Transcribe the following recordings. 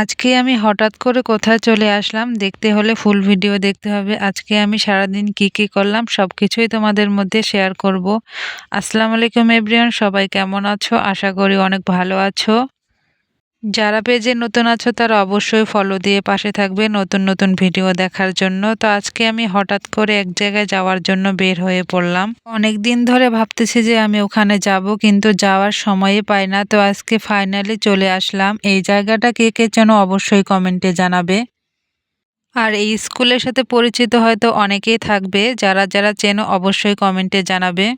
আজকে আমি হঠাৎ করে কোথায় চলে আসলাম, দেখতে হলে ফুল ভিডিও দেখতে হবে। আজকে আমি সারাদিন কি করলাম সবকিছুই তোমাদের মধ্যে শেয়ার করব। আসসালামু আলাইকুম এভরিওয়ান, সবাই কেমন আছো? আশা করি অনেক ভালো আছো। যারা পেজে নতুন আছো তারা অবশ্যই ফলো দিয়ে পাশে থাকবে নতুন নতুন ভিডিও দেখার জন্য। তো আজকে আমি হঠাৎ করে এক জায়গায় যাওয়ার জন্য বের হয়ে পড়লাম। অনেক দিন ধরে ভাবতেছি যে আমি ওখানে যাব, কিন্তু যাওয়ার সময়ই পাই না। তো আজকে ফাইনালি চলে আসলাম। এই জায়গাটা কে কে চেনো অবশ্যই কমেন্টে জানাবে। আর এই স্কুলের সাথে পরিচিত হয়তো অনেকেই থাকবে, যারা যারা চেনো অবশ্যই কমেন্টে জানাবে।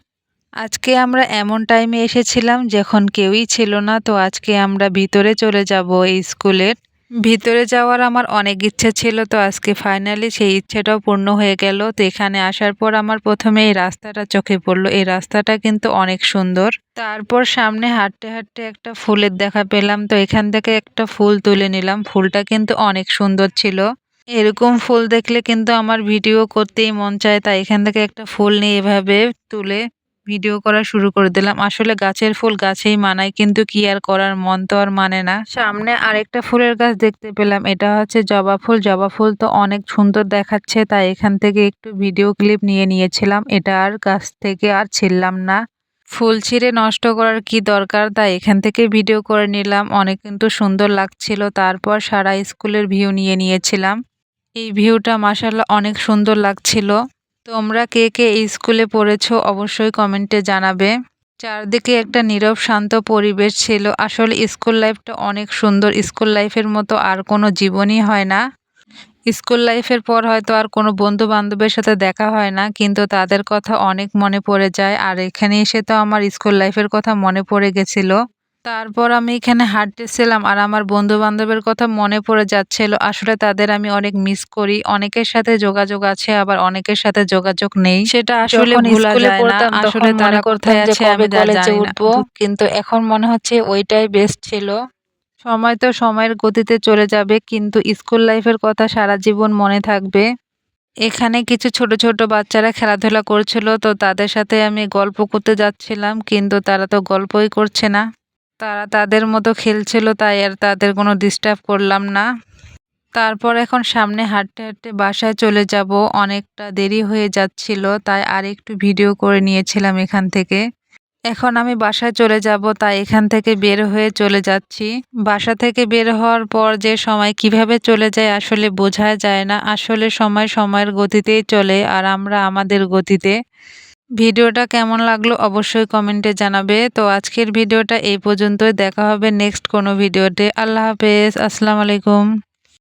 আজকে আমরা এমন টাইমে এসেছিলাম যখন কেউই ছিল না। তো আজকে আমরা ভিতরে চলে যাব এই স্কুলের। ভিতরে যাওয়ার আমার অনেক ইচ্ছে ছিল, তো আজকে ফাইনালি সেই ইচ্ছেটাও পূর্ণ হয়ে গেল। তো এখানে আসার পর আমার প্রথমে এই রাস্তাটা চোখে পড়লো। এই রাস্তাটা কিন্তু অনেক সুন্দর। তারপর সামনে হাঁটতে হাঁটতে একটা ফুলের দেখা পেলাম, তো এখান থেকে একটা ফুল তুলে নিলাম। ফুলটা কিন্তু অনেক সুন্দর ছিল। এরকম ফুল দেখলে কিন্তু আমার ভিডিও করতেই মন চায়, তাই এখান থেকে একটা ফুল নিয়ে এভাবে তুলে ভিডিও করা শুরু করে দিলাম। আসলে গাছের ফুল গাছেই মানায়, কিন্তু কি আর করার, মন তো আর মানে না। সামনে আরেকটা ফুলের গাছ দেখতে পেলাম, এটা হচ্ছে জবা ফুল। জবা ফুল তো অনেক সুন্দর দেখাচ্ছে, তাই এখান থেকে একটু ভিডিও ক্লিপ নিয়ে নিয়েছিলাম। এটা আর গাছ থেকে আর ছিললাম না। ফুল ছিঁড়ে নষ্ট করার কি দরকার, তাই এখান থেকে ভিডিও করে নিলাম। অনেক কিন্তু সুন্দর লাগছিল। তারপর সারা স্কুলের ভিউ নিয়ে নিয়েছিলাম। এই ভিউটা মাশাআল্লাহ অনেক সুন্দর লাগছিল। তোমরা কে কে এই স্কুলে পড়েছো অবশ্যই কমেন্টে জানাবে। চারদিকে একটা নীরব শান্ত পরিবেশ ছিল। আসলে স্কুল লাইফটা অনেক সুন্দর। স্কুল লাইফের মতো আর কোনো জীবনই হয় না। স্কুল লাইফের পর হয়তো আর কোনো বন্ধু বান্ধবের সাথে দেখা হয় না, কিন্তু তাদের কথা অনেক মনে পড়ে যায়। আর এখানে এসে তো আমার স্কুল লাইফের কথা মনে পড়ে গেছিল। তারপর আমি এখানে হাঁটতেছিলাম আর আমার বন্ধু বান্ধবের কথা মনে পড়ে যাচ্ছিল। আসলে তাদের আমি অনেক মিস করি। অনেকের সাথে যোগাযোগ আছে, আবার অনেকের সাথে যোগাযোগ নেই। সেটা আসলে যখন ভোলা স্কুলে যায় না। পড়তাম আসলে তখন মনে তারা করতাম কোথায় যে আছে কবে আমি তা কলেজে জানি না। উঠবো। কিন্তু এখন মনে হচ্ছে ওইটাই বেস্ট ছিল। সময় তো সময়ের গতিতে চলে যাবে, কিন্তু স্কুল লাইফের কথা সারা জীবন মনে থাকবে। এখানে কিছু ছোট ছোট বাচ্চারা খেলাধুলা করছিল, তো তাদের সাথে আমি গল্প করতে যাচ্ছিলাম, কিন্তু তারা তো গল্পই করছে না। তারা তাদের মতো খেলছিল, তাই আর তাদের কোনো ডিস্টার্ব করলাম না। তারপর এখন সামনে হাঁটতে হাঁটতে বাসায় চলে যাব। অনেকটা দেরি হয়ে যাচ্ছিল, তাই আর একটু ভিডিও করে নিয়েছিলাম এখান থেকে। এখন আমি বাসায় চলে যাব, তাই এখান থেকে বের হয়ে চলে যাচ্ছি। বাসা থেকে বের হওয়ার পর যে সময় কিভাবে চলে যায় আসলে বোঝা যায় না। আসলে সময় সময়ের গতিতেই চলে, আর আমরা আমাদের গতিতে। ভিডিওটা কেমন লাগলো অবশ্যই কমেন্টে জানাবে। তো আজকের ভিডিওটা এই পর্যন্তই। দেখা হবে নেক্সট কোনো ভিডিওতে। আল্লাহ হাফেজ, আসসালামু আলাইকুম।